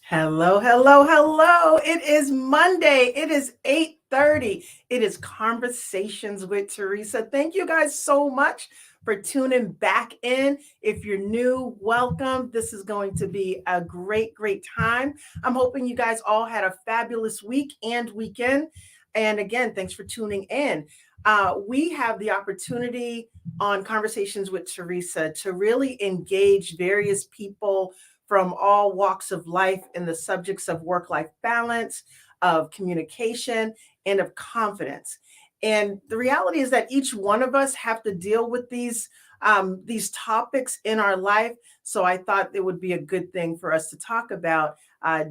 Hello, hello, hello. It is Monday. It is 8:30. It is Conversations with Teresa. Thank you guys so much for tuning back in. If you're new, welcome. This is going to be a great time. I'm hoping you guys all had a fabulous week and weekend. And again, thanks for tuning in. We have the opportunity on Conversations with Teresa to really engage various people from all walks of life in the subjects of work life balance, of communication, and of confidence. And the reality is that each one of us have to deal with these topics in our life. So I thought it would be a good thing for us to talk about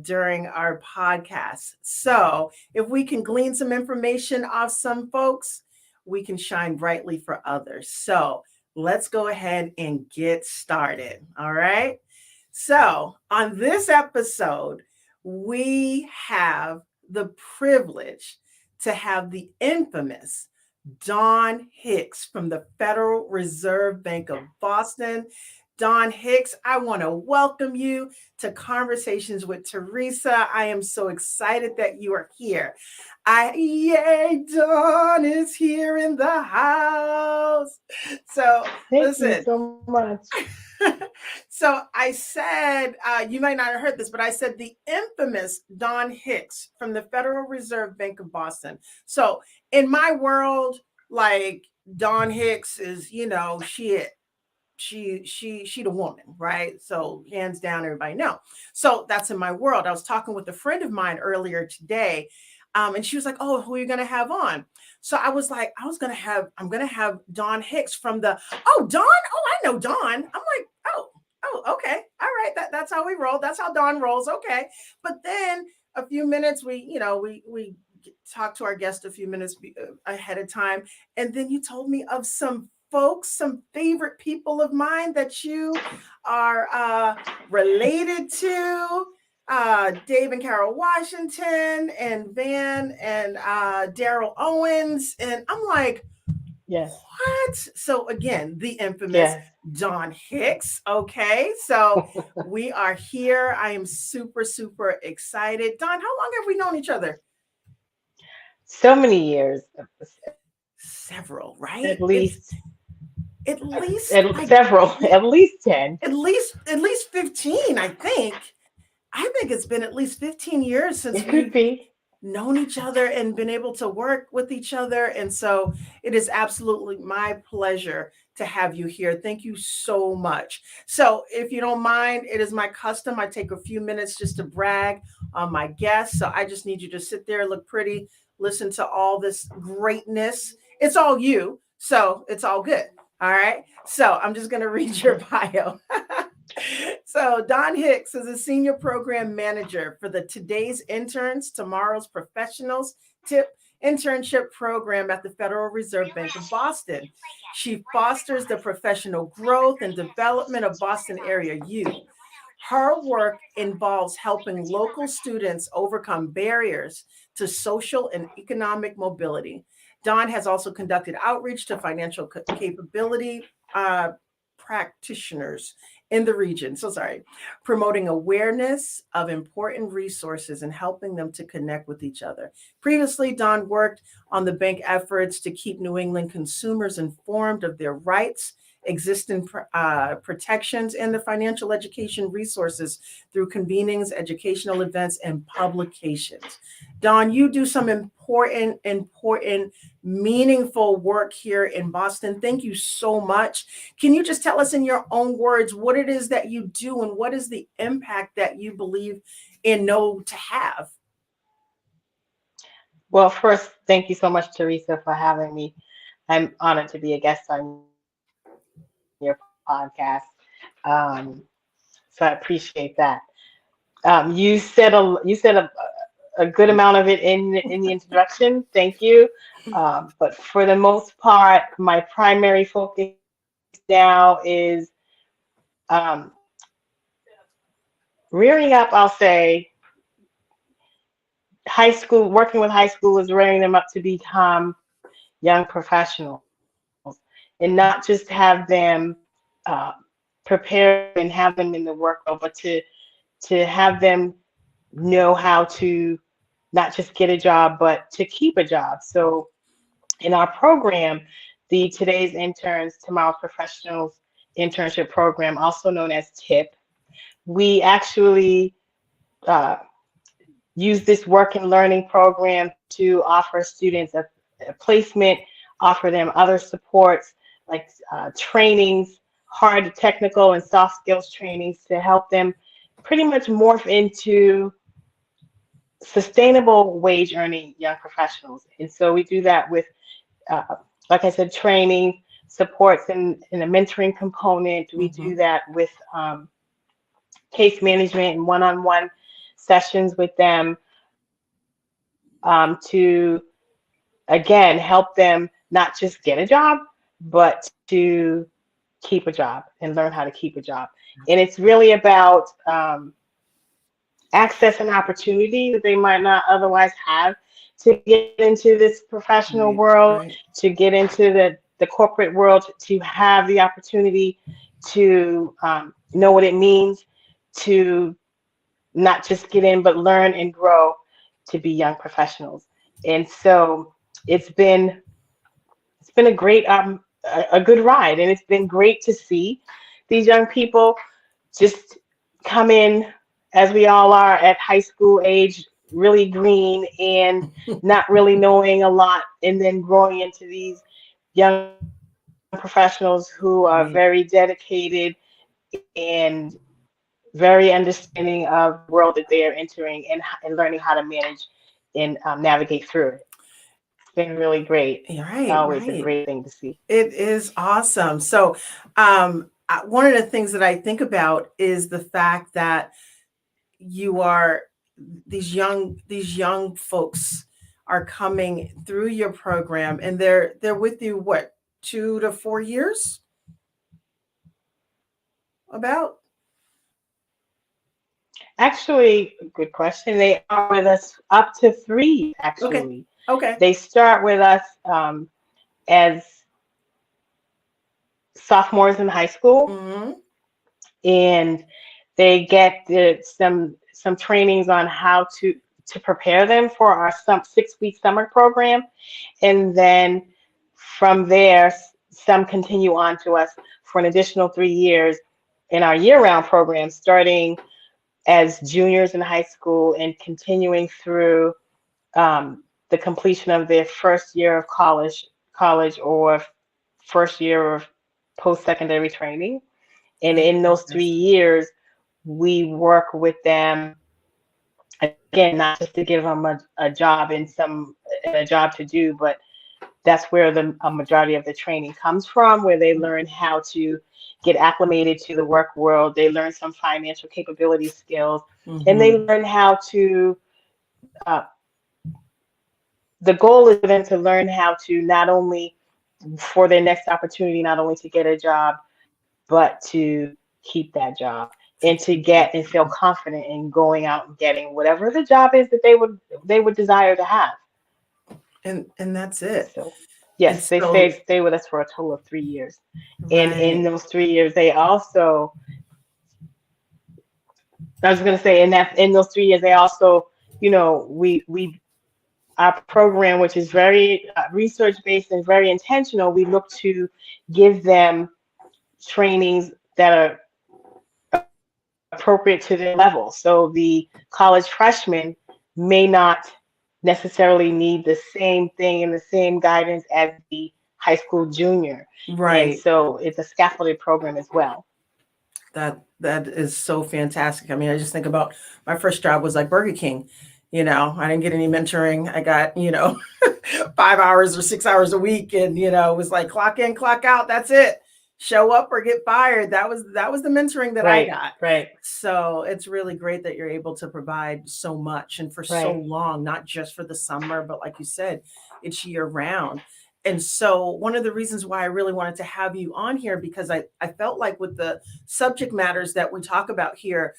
during our podcast. So if we can glean some information off some folks, we can shine brightly for others. So let's go ahead and get started. All right. So, on this episode, we have the privilege to have the infamous Don Hicks from the Federal Reserve Bank of Boston. Don Hicks, I want to welcome you to Conversations with Teresa. I am so excited that you are here. Yay, Don is here in the house. So, Thank you listen. so much. So I said, you might not have heard this, but I said the infamous Don Hicks from the Federal Reserve Bank of Boston. So in my world, like Don Hicks is, she the woman, right? So hands down, everybody know. So that's in my world. I was talking with a friend of mine earlier today, and she was like, "Oh, who are you gonna have on?" So I was like, I'm gonna have Don Hicks from the. Oh, Don. Oh, I know Don. I'm like, oh, okay, all right. That's how we roll. That's how Don rolls. Okay, but then a few minutes, we talked to our guest a few minutes ahead of time, and then you told me of some folks, some favorite people of mine that you are related to, Dave and Carol Washington and Van and Daryl Owens. And I'm like, Yes, what? So again, the infamous yes. Don Hicks. Okay, so we are here. I am super excited. Don, how long have we known each other? So many years, Several, at right? It's least, at least at like several, at least 10. at least 15, I think. I think it's been at least 15 years since It could we've be. known each other and been able to work with each other. And so it is absolutely my pleasure to have you here. Thank you so much. So, if you don't mind, it is my custom. I take a few minutes just to brag on my guests. So, I just need you to sit there, look pretty, listen to all this greatness. It's all you. So, it's all good. All right. So, I'm just going to read your bio. So, Don Hicks is a senior program manager for the Today's Interns, Tomorrow's Professionals TIP internship program at the Federal Reserve Bank of Boston. She fosters the professional growth and development of Boston area youth. Her work involves helping local students overcome barriers to social and economic mobility. Don has also conducted outreach to financial capability practitioners in the region. So sorry, promoting awareness of important resources and helping them to connect with each other. Previously, Don worked on the bank efforts to keep New England consumers informed of their rights, existing protections, and the financial education resources through convenings, educational events, and publications. Don, you do some important, meaningful work here in Boston. Thank you so much. Can you just tell us in your own words what it is that you do and what is the impact that you believe in know to have? Well, first, thank you so much, Teresa, for having me. I'm honored to be a guest on your podcast. Um, so I appreciate that. You said a good amount of it in the introduction. Thank you. But for the most part, my primary focus now is um, rearing up, I'll say, high school, working with high schoolers, rearing them up to become young professionals, and not just have them uh, prepared and have them in the work, but to have them know how to not just get a job, but to keep a job. So in our program, the Today's Interns, Tomorrow's Professionals internship program, also known as TIP, we actually uh, use this work and learning program to offer students a placement, offer them other supports like trainings, hard technical and soft skills trainings to help them pretty much morph into sustainable wage earning young professionals. And so we do that with, uh, like I said, training, supports, and a mentoring component. We do Mm-hmm. that with case management and one-on-one sessions with them to, again, help them not just get a job, but to keep a job and learn how to keep a job. And it's really about access and opportunity that they might not otherwise have to get into this professional Right, world, right. to get into the corporate world, to have the opportunity to know what it means to not just get in, but learn and grow to be young professionals. And so it's been it's been a great a good ride, and it's been great to see these young people just come in as we all are at high school age, really green and not really knowing a lot, and then growing into these young professionals who are very Right. dedicated and very understanding of the world that they are entering, and learning how to manage and navigate through it. It's been really great. It's Right, always a right. great thing to see. It is awesome. So, one of the things that I think about is the fact that you are these young folks are coming through your program, and they're with you what, 2 to 4 years about. Actually, good question. They are with us up to 3, Okay, actually. okay. They start with us as sophomores in high school, Mm-hmm. and they get some trainings on how to prepare them for our 6-week summer program, and then from there, some continue on to us for an additional 3 years in our year-round program, starting as juniors in high school and continuing through the completion of their first year of college or first year of post-secondary training. And That's in those three fantastic. years, we work with them again, not just to give them a job and a job to do, but that's where the a majority of the training comes from, where they learn how to get acclimated to the work world. They learn some financial capability skills, and they Mm-hmm. learn how to. Uh, the goal is for them to learn how to not only for their next opportunity, not only to get a job, but to keep that job To and to keep get that and feel job. confident in going out and getting whatever the job is that they would desire to have. And that's it. So And yes, they so, stay with us for a total of 3 years. And in right. those 3 years, they also, I was going to say, in those 3 years, they also, we our program, which is very research based and very intentional, we look to give them trainings that are appropriate to their level. So the college freshman may not necessarily need the same thing and the same guidance as the high school junior. And Right. so it's a scaffolded program as well. That is so fantastic. I mean, I just think about my first job was like Burger King. I didn't get any mentoring. I got, 5 hours or 6 hours a week, and it was like clock in, clock out. That's it. Show up or get fired. That was the mentoring that I Right, got. right, So it's really great that you're able to provide so much and for so right. long, not just for the summer, but like you said, it's year round. And so one of the reasons why I really wanted to have you on here, because I felt like with the subject matters that we talk about here,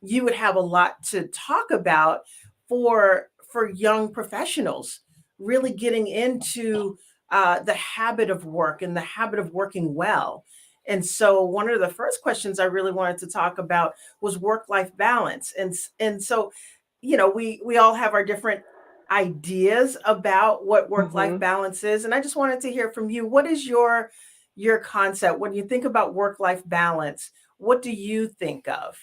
you would have a lot to talk about for young professionals, really getting into the habit of work and the habit of working well. And so one of the first questions I really wanted to talk about was work-life balance. And so, we all have our different ideas about what work-life Hmm. balance is. And I just wanted to hear from you. What is your concept when you think about work-life balance? What do you think of?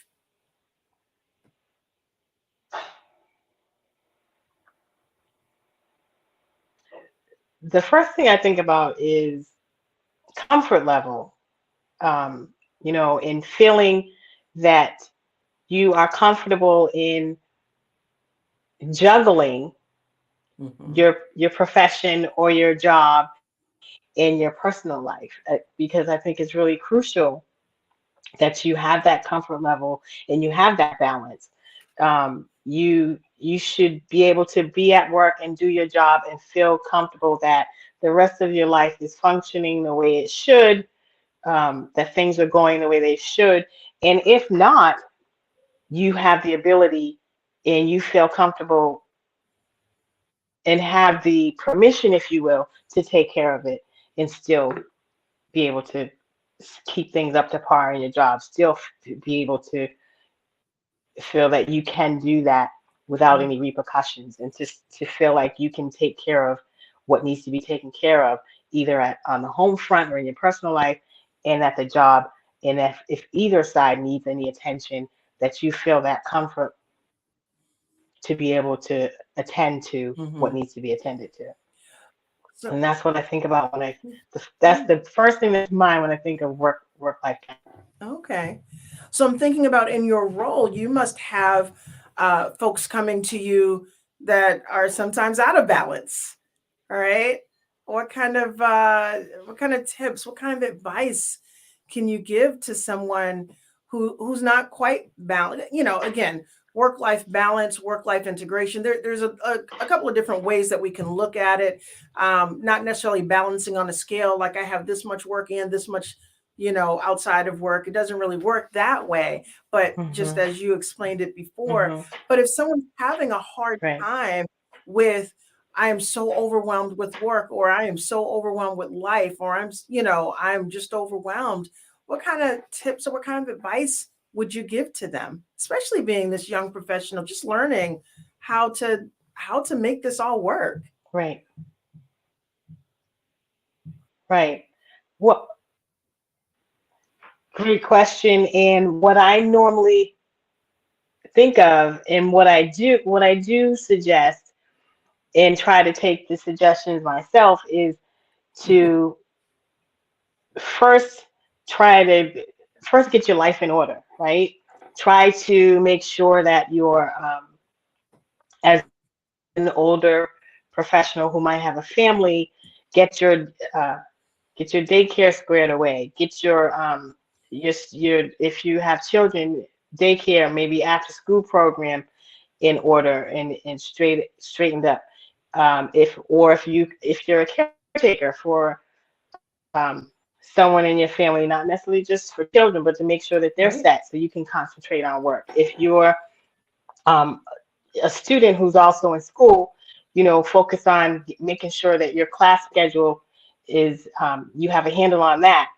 The first thing I think about is comfort level. Um, in feeling that you are comfortable in juggling Hmm. your profession or your job in your personal life, because I think it's really crucial that you have that comfort level and you have that balance. You should be able to be at work and do your job and feel comfortable that the rest of your life is functioning the way it should, that things are going the way they should. And if not, you have the ability and you feel comfortable and have the permission, if you will, to take care of it and still be able to keep things up to par in your job, still be able to feel that you can do that without any repercussions, and to feel like you can take care of what needs to be taken care of, either on the home front or in your personal life and at the job. And if either side needs any attention, that you feel that comfort to be able to attend to what Hmm. needs to be attended to. So, And that's what I think about that's the first thing that's mine when I think of work life. okay. So I'm thinking about in your role, you must have folks coming to you that are sometimes out of balance. All right. What kind of tips, what kind of advice can you give to someone who's not quite balanced? Again, work-life balance, work-life integration. There's a couple of different ways that we can look at it. Not necessarily balancing on a scale like I have this much work and this much, outside of work. It doesn't really work that way. But just Hmm. as you explained it before, Hmm. but if someone's having a hard Right. time with I am so overwhelmed with work, or I am so overwhelmed with life, or I'm just overwhelmed. What kind of tips or what kind of advice would you give to them, especially being this young professional, just learning how to make this all work? Right. Right. What Great question. And what I normally think of and what I do suggest and try to take the suggestions myself is to first try to first get your life in order, right? Try to make sure that you're as an older professional who might have a family, get uh, get your daycare squared away. Get your if you have children, daycare, maybe after school program in order and straightened up. If you're a caretaker for someone in your family, not necessarily just for children, but to make sure that they're Right. set so you can concentrate on work. If you're um, a student who's also in school, focus on making sure that your class schedule is you have a handle on that,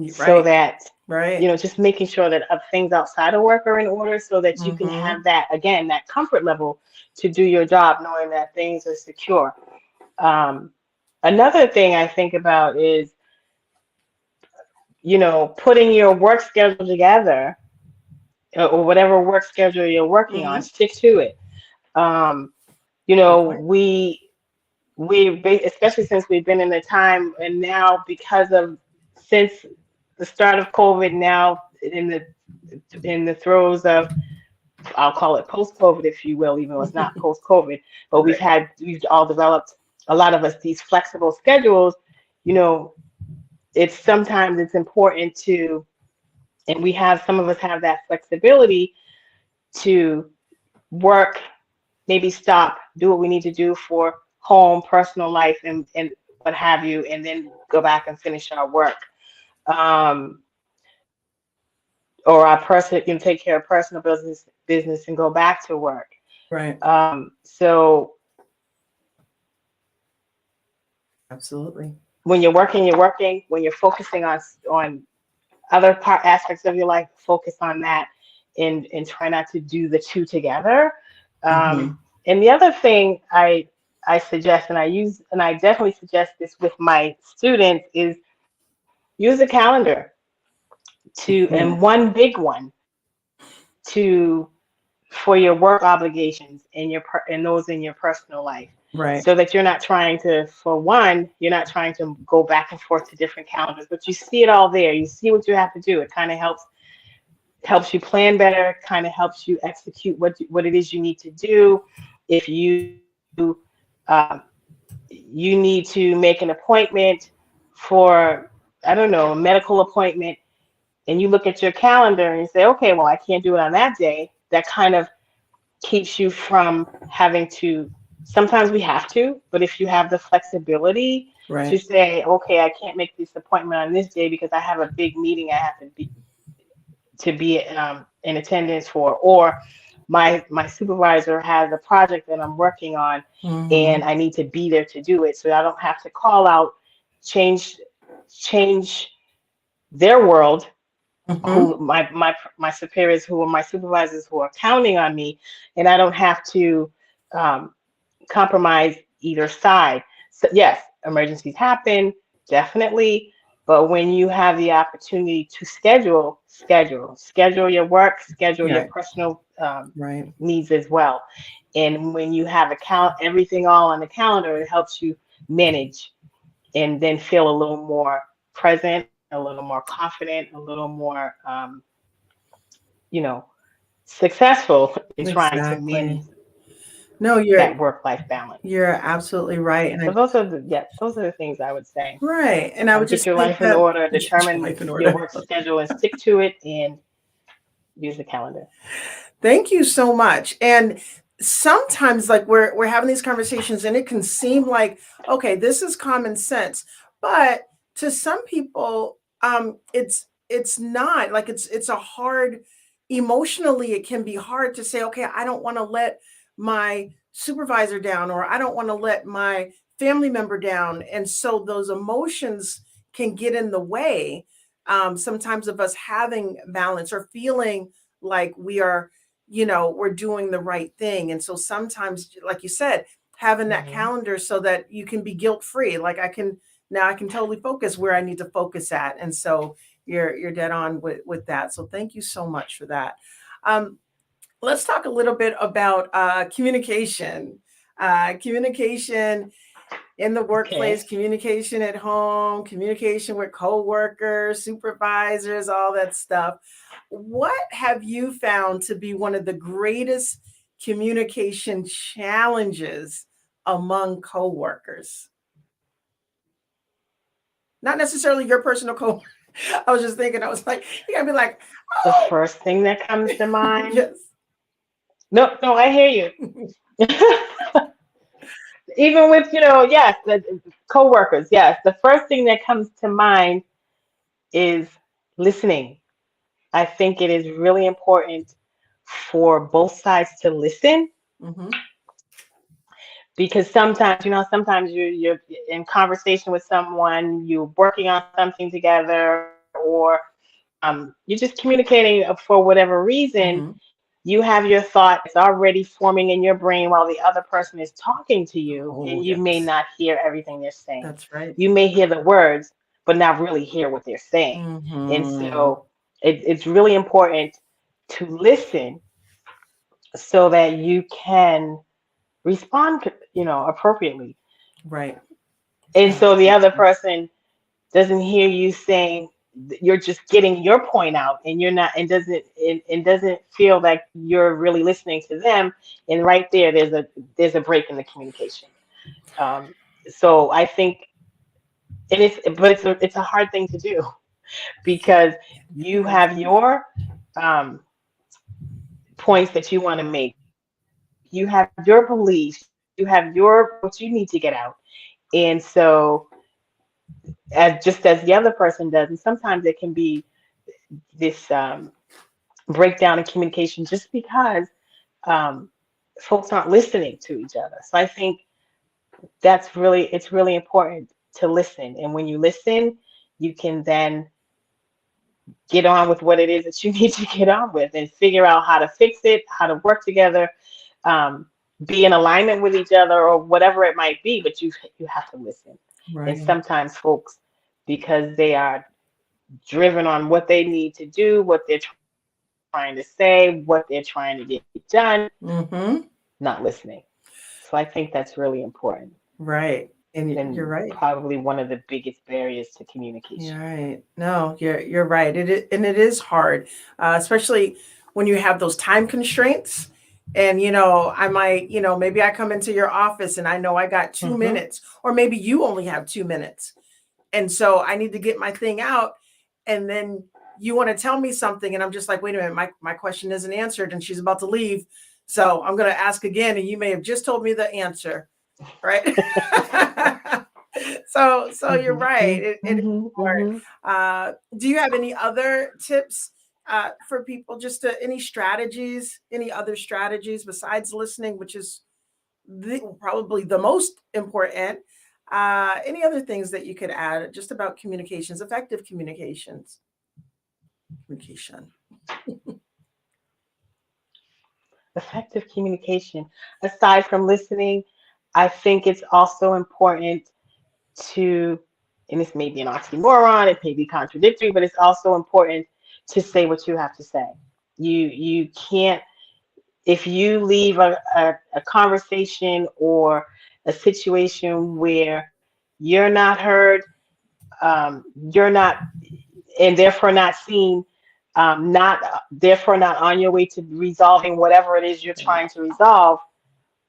so Right. that Right. just making sure that things outside of work are in order, so that you can Mm-hmm. have that, again, that comfort level to do your job, knowing that things are secure. um, Another thing I think about is putting your work schedule together, or whatever work schedule you're working on, Mm-hmm. stick to it. um, Good point. Especially since we've been in the time, and now because of since the start of COVID, now in the throes of, I'll call it post-COVID, if you will, even though it's not post-COVID, but we've Right. had we've all developed, a lot of us, these flexible schedules. You know, it's important to, and some of us have that flexibility to work, maybe stop, do what we need to do for home, personal life, and what have you, and then go back and finish our work. Um, or our person can take care of personal business and go back to work. Right. So Absolutely. when you're working, you're working. When you're focusing on other aspects of your life, focus on that, and try not to do the two together. Mm-hmm. And the other thing I suggest, and I use, and I definitely suggest this with my students, is use a calendar and Mm-hmm. one big one to for your work obligations and and those in your personal life, Right. so that you're not trying to, for one, you're not trying to go back and forth to different calendars, but you see it all there. You see what you have to do. It kind of helps you plan better, kind of helps you execute what it is you need to do. If um, you need to make an appointment for, I don't know, a medical appointment, and you look at your calendar and you say, okay, well, I can't do it on that day. That kind of keeps you from having to. Sometimes we have to, but if you have the flexibility to Right. say, okay, I can't make this appointment on this day because I have a big meeting I have to be in attendance for, or my supervisor has a project that I'm working on Mm-hmm. and I need to be there to do it, so I don't have to call out, change change their world, Mm-hmm. who my superiors, who are my supervisors, who are counting on me, and I don't have to um, compromise either side. So yes, emergencies happen, definitely. But when you have the opportunity to schedule your work, schedule your Yeah. personal Right. needs as well. And when you have everything all on the calendar, it helps you manage and then feel a little more present, a little more confident, a little more, you know, successful in trying to manage Exactly. No, that work-life balance. you're absolutely right. And So those are the things I would say. right. And I would Get just your think life in that order, get your determine life in your order. work schedule and stick to it, and use the calendar. Thank you so much. And sometimes like we're having these conversations and it can seem like, okay, this is common sense. But to some people, it's not like it's a hard emotionally, it can be hard to say, okay, I don't want to let my supervisor down or I don't want to let my family member down. And so those emotions can get in the way sometimes of us having balance or feeling like we are, we're doing the right thing. And so sometimes, like you said, having that Hmm. calendar so that you can be guilt free, like I can totally focus where I need to focus at. And so you're dead on with that. So thank you so much for that. um, let's talk a little bit about communication in the workplace, Okay. communication at home, communication with coworkers, supervisors, all that stuff. What have you found to be one of the greatest communication challenges among coworkers? Not necessarily your personal coworker. I was just thinking, I was like, you gotta be like, The oh, first thing that comes to mind. yes. No, no, I hear you. Even with, yes, the coworkers, yes. The first thing that comes to mind is listening. I think it is really important for both sides to listen, Hmm. because sometimes you're in conversation with someone, you're working on something together, or you're just communicating for whatever reason. Hmm. You have your thought that's already forming in your brain while the other person is talking to you, Oh, and you may yes. not hear everything they're saying. That's right. You may hear the words, but not really hear what they're saying. And Hmm. so it's really important to listen so that you can respond, appropriately. Right. And so the other Absolutely. person doesn't hear you saying, you're just getting your point out, and you're not, and doesn't feel like you're really listening to them. And right there, there's a break in the communication. Um, so I think, but it's a hard thing to do, because you Yes. have your um, points that you want to make. You have your beliefs. You have what you need to get out. And so, just as the other person does, and sometimes it can be this breakdown in communication just because um, folks aren't listening to each other. So I think it's really important to listen. And when you listen, you can then get on with what it is that you need to get on with and figure out how to fix it, how to work together, um, be in alignment with each other or whatever it might be, but you have to listen. And Right. sometimes folks, because they are driven on what they need to do, what they're trying to say, what they're trying to get done, Mm-hmm. not listening. So I think that's really important Right. And you're and right. probably one of the biggest barriers to You're communication. right. No, you're right. And it is hard, especially when you have those time constraints. And I might, maybe I come into your office and I know I got two Hmm. minutes, or maybe you only have 2 minutes, and so I need to get my thing out, and then you want to tell me something, and I'm just like, wait a minute, my question isn't answered, and she's about to leave, so I'm going to ask again, and you may have just told me the answer, right? So you're Hmm. right. It is Hmm. hard. Hmm. Do you have any other tips for people? Just any strategies? Any other strategies besides listening, which is probably the most important? Any other things that you could add just about communications, effective communications, communication? Effective communication. Aside from listening, I think it's also important to, and this may be an oxymoron, it may be contradictory, but it's also important to say what you have to say. You can't, if you leave a conversation or a situation where you're not heard, you're not, and therefore not seen, not therefore not on your way to resolving whatever it is you're Right. trying to resolve,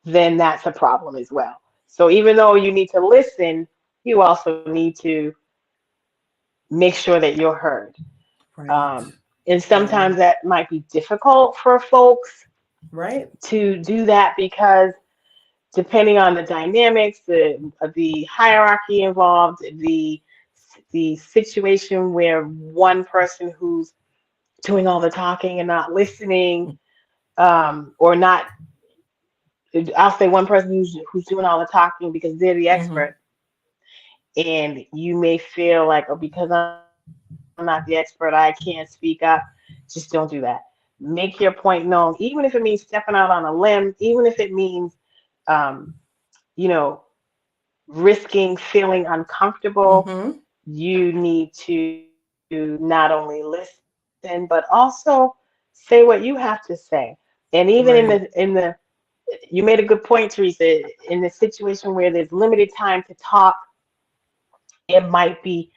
then that's a problem as well. So even though you need to listen, you also need to make sure that you're heard. Right. Um, and Right. sometimes that might be difficult for folks Right. to do that because depending on the dynamics, the hierarchy involved, the situation where one person who's doing all the talking and not listening, or not, I'll say one person who's doing all the talking because they're the Hmm. expert, and you may feel like, oh, because I'm not the expert, I can't speak up. Just don't do that. Make your point known, even if it means stepping out on a limb, even if it means, um, you know, risking feeling uncomfortable. Hmm. You need to not only listen, but also say what you have to say. And even Right. you made a good point, Teresa. In the situation where there's limited time to talk, it might be,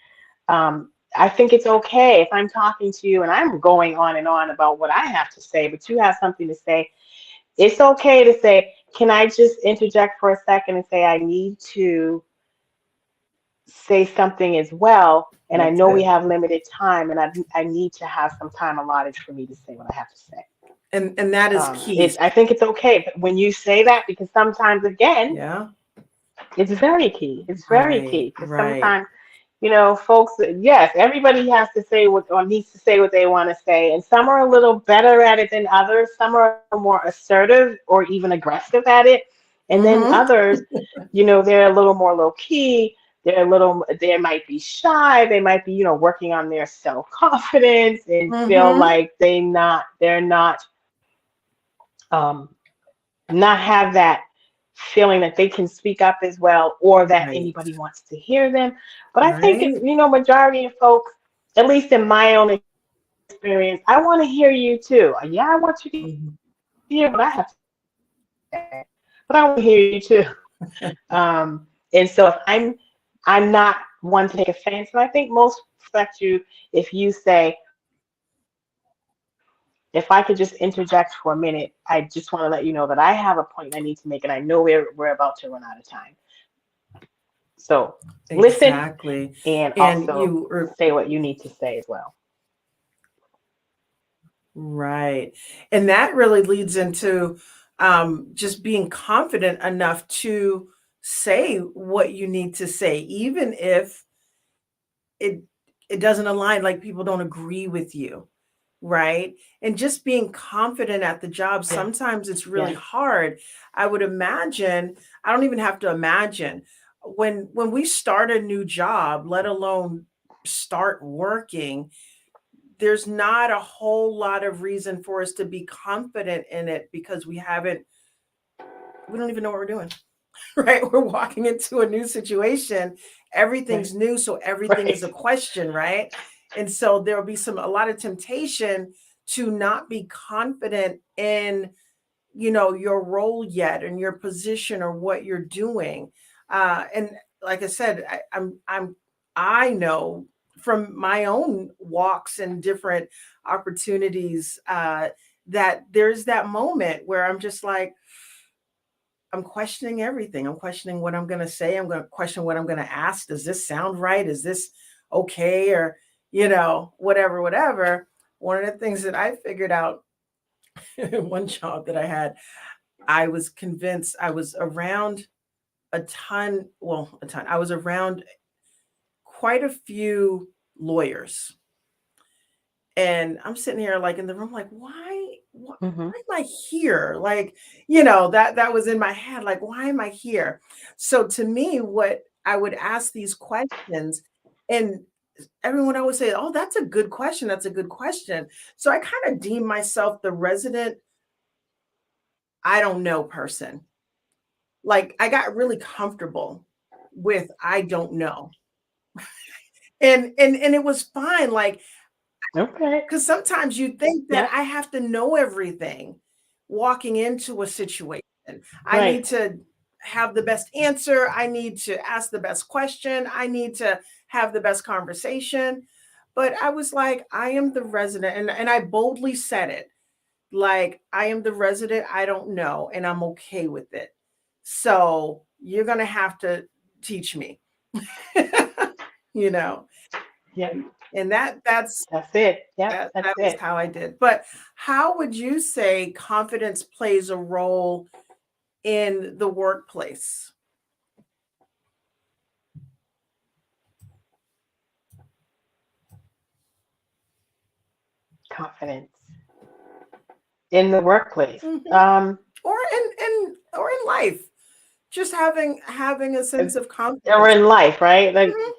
I think it's okay if I'm talking to you and I'm going on and on about what I have to say, but you have something to say. It's okay to say, can I just interject for a second and say, I need to say something as well. And I That's know we good. have limited time, and I need to have some time allotted for me to say what I have to say. And that is key. It's I think it's okay, but when you say that, because sometimes again, Yeah. it's very key. It's very Right. key because Right. sometimes, folks, yes, everybody has to say what or needs to say what they want to say, and some are a little better at it than others. Some are a little more assertive or even aggressive at it, and then Hmm. others, they're a little more low key. They might be shy. They might be, working on their self confidence and feel Hmm. like they're um, not have that feeling that they can speak up as well or that Right. anybody wants to hear them. But I think Right. it's, majority of folks, at least in my own experience, I want to hear you too. Yeah, I want you to hear what I have to say, but I want to hear you too. And so I'm not one to take offense, and I think most respect you if you say, if I could just interject for a minute, I just want to let you know that I have a point I need to make, and I know we're about to run out of time. So listen and Exactly. also And you say what you need to say as well. right. And that really leads into just being confident enough to say what you need to say, even if it it doesn't align, like people don't agree with you, right? And just being confident at the job, Yes, sometimes it's really yes, hard. I would imagine, I don't even have to imagine, when we start a new job, let alone start working, there's not a whole lot of reason for us to be confident in it because we don't even know what we're doing. Right? We're walking into a new situation. Right. Everything's new, so everything is Right. a question, right? And so there will be a lot of temptation to not be confident in, your role yet and your position or what you're doing. And like I said, I know from my own walks and different opportunities, that there's that moment where I'm just like, I'm questioning everything. I'm questioning what I'm going to say. I'm going to question what I'm going to ask. Does this sound right? Is this okay? Or, whatever, whatever. One of the things that I figured out one job that I had, I was convinced I was around a ton. I was around quite a few lawyers. And I'm sitting here like in the room, like, Mm-hmm. why am I here? Like, that was in my head, like, why am I here? So to me, what I would ask these questions, and everyone always say, oh, that's a good question. That's a good question. So I kind of deem myself the resident, I don't know person. Like I got really comfortable with I don't know. And it was fine. Like, Okay. because sometimes you think that Yep. I have to know everything walking into a situation. I need Right. to have the best answer. I need to ask the best question. I need to have the best conversation. But I was like, I am the resident. And I boldly said it like, I am the resident. I don't know. And I'm okay with it. So you're going to have to teach me, you know, Yep. and that's That's it. Yep. that That's is it. how I did. But how would you say confidence plays a role in the workplace? Confidence in the workplace. Mhm. Or in life, just having a sense of Or confidence. in life, right? Like Mhm.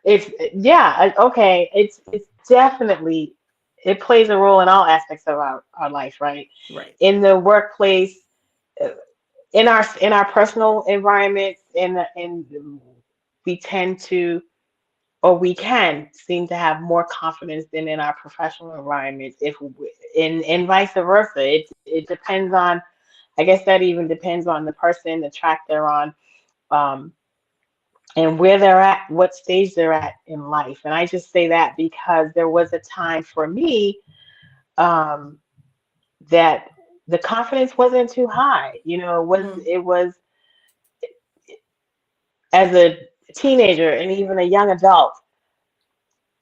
it's yeah, okay. It's definitely it plays a role in all aspects of our life, right? Right. In the workplace, uh, in our personal environments, in we tend to or we can seem to have more confidence than in our professional environments if and vice versa. It depends on, I guess that even depends on the person, the track they're on, um, and where they're at, what stage they're at in life. And I just say that because there was a time for me, um, that the confidence wasn't too high. Mhm. It was as a teenager and even a young adult,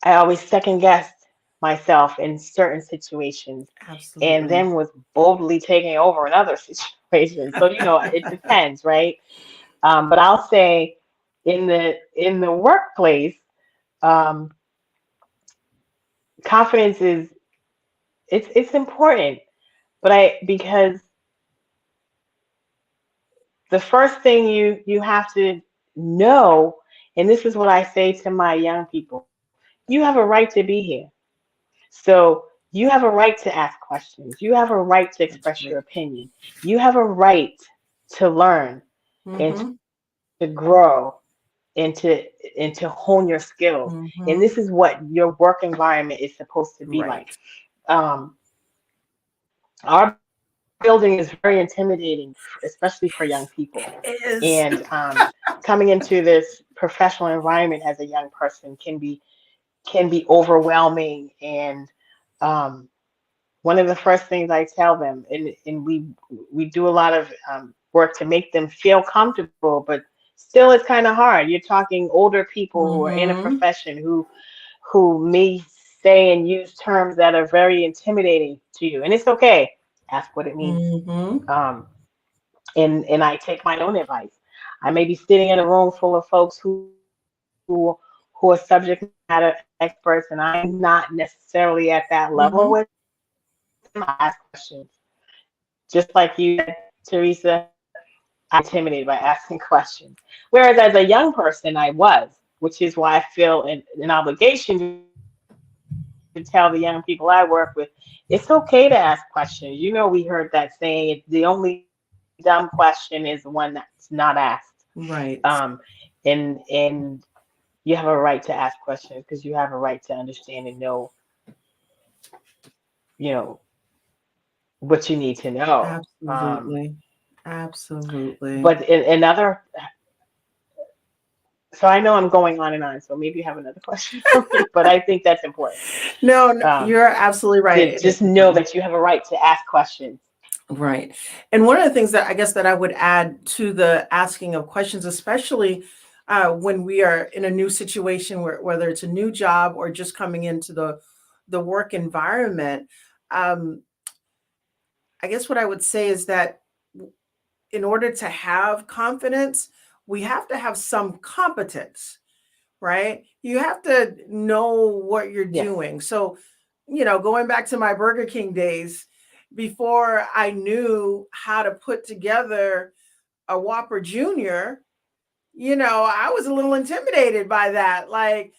I always second guessed myself in certain situations and Absolutely. then was boldly taking over in other situations. So, it depends, right? But I'll say in the workplace, um, confidence is it's important. But because the first thing you have to know, and this is what I say to my young people, you have a right to be here. So you have a right to ask questions. You have a right to That's express your right. opinion. You have a right to learn and to Mhm. grow and to hone your skills. And this is Mhm. what your work environment is supposed to be like. Right. Um, our building is very intimidating, especially for young people. It And is. coming into this professional environment as a young person can be overwhelming. And um, one of the first things I tell them, and we do a lot of work to make them feel comfortable, but still it's kind of hard. You're talking older people who are in a Mhm. profession who may say and use terms that are very intimidating to you, and it's okay. Ask what it means. Mhm. Um, and I take my own advice. I may be sitting in a room full of folks who are subject matter experts, and I'm not necessarily at that level with them. I ask questions. Just like you said, Teresa, I was intimidated by asking questions. Whereas as a young person, I was. which is why I feel an obligation to tell the young people I work with, it's okay to ask questions. We heard that saying, the only dumb question is the one that's not asked. Right. And you have a right to ask questions because you have a right to understand and know, you know, what you need to know. Absolutely. Absolutely. But in other, so I know I'm going on and on, so maybe you have another question for me, but I think that's important. No, no, Um, you're absolutely right. to It is just know important. that you have a right to ask questions. Right. And one of the things that I guess that I would add to the asking of questions, especially when we are in a new situation, whether it's a new job or just coming into the work environment, um, I guess what I would say is that in order to have confidence, we have to have some competence, right? You have to know what you're Yes, doing. So, going back to my Burger King days, before I knew how to put together a Whopper Junior, I was a little intimidated by that. Like,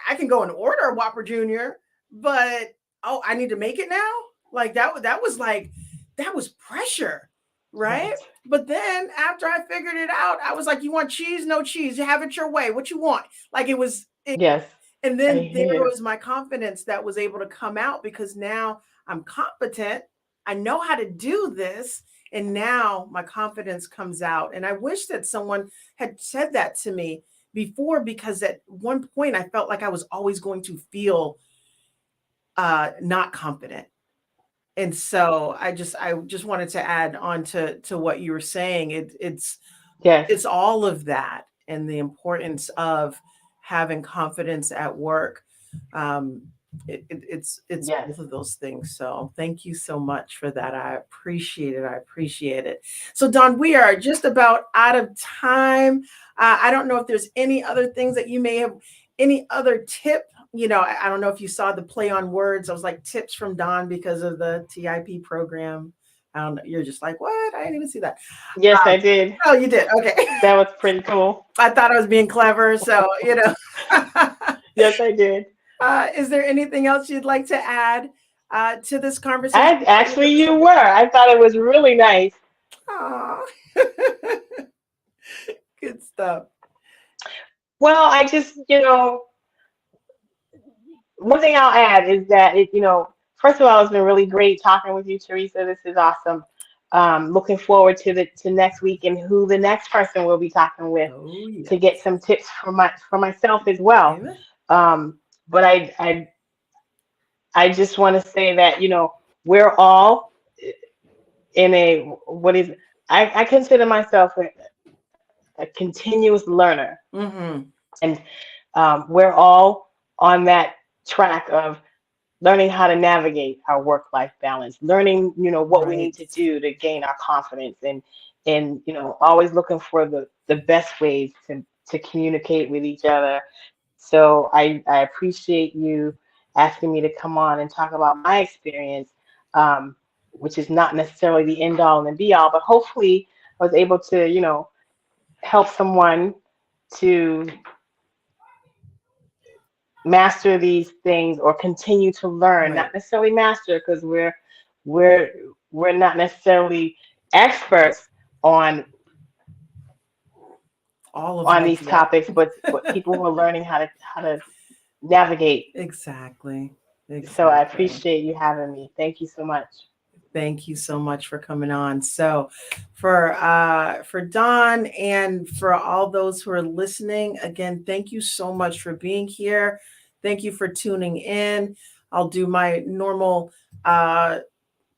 I can go and order a Whopper Junior, but oh, I need to make it now. Like that was like that was pressure, right? right. But then after I figured it out, I was like, "You want cheese? No cheese. You have it your way. What you want?" Like it was. Yes, And I then there hear. was my confidence that was able to come out because now I'm competent. I know how to do this. And now my confidence comes out. And I wish that someone had said that to me before, because at one point I felt like I was always going to feel not confident. And so I just wanted to add on to what you were saying. Yes, It's all of that and the importance of having confidence at work. Um, it's yes, both of those things. So thank you so much for that. I appreciate it. I appreciate it. So Don, we are just about out of time. I don't know if there's any other things that you may have, any other tip. I don't know if you saw the play on words. I was like tips from Don because of the TIP program. I don't know. You're just like, what? I didn't even see that. yes, I did. Oh, you did. Okay. That was pretty cool. I thought I was being clever. So, Yes, I did. is there anything else you'd like to add to this conversation? I actually, you were. I thought it was really nice. Aw. Good stuff. Well, I just, one thing I'll add is that first of all, it's been really great talking with you, Teresa. This is awesome. Looking forward to the to next week and who the next person we'll be talking with Oh, to yes. get some tips for myself as well. Amen. But I just want to say that we're all in a what is I consider myself a continuous learner, Mm-hmm. and we're all on that track of learning how to navigate our work-life balance, learning, what we Right. need to do to gain our confidence and always looking for the best ways to communicate with each other. So I appreciate you asking me to come on and talk about my experience, um, which is not necessarily the end all and the be all, but hopefully I was able to, help someone to master these things or continue to learn, Right. not necessarily master because we're we're not necessarily experts on All of on life these yet. topics, but people who are learning how to navigate. Exactly. So I Exactly. appreciate you having me. Thank you so much. Thank you so much for coming on. So, for Don and for all those who are listening, again, thank you so much for being here. Thank you for tuning in. I'll do my normal uh,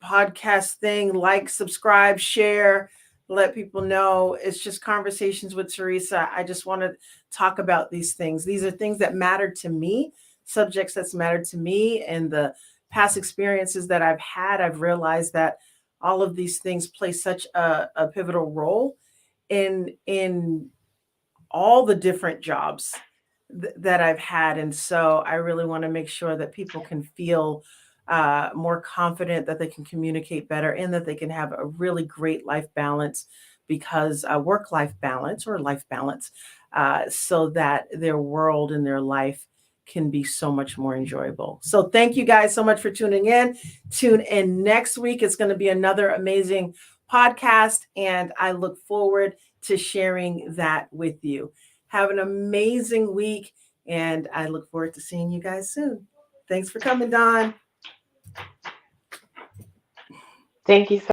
podcast thing: like, subscribe, share, let people know. It's just conversations with Teresa. I just want to talk about these things. These are things that matter to me, subjects that's mattered to me, and the past experiences that I've had. I've realized that all of these things play such a pivotal role in all the different jobs that I've had. And so I really want to make sure that people can feel more confident, that they can communicate better, and that they can have a really great life balance because work-life balance or life balance, so that their world and their life can be so much more enjoyable. So thank you guys so much for tuning in. Tune in next week. It's going to be another amazing podcast, and I look forward to sharing that with you. Have an amazing week, and I look forward to seeing you guys soon. Thanks for coming, Don. Thank you so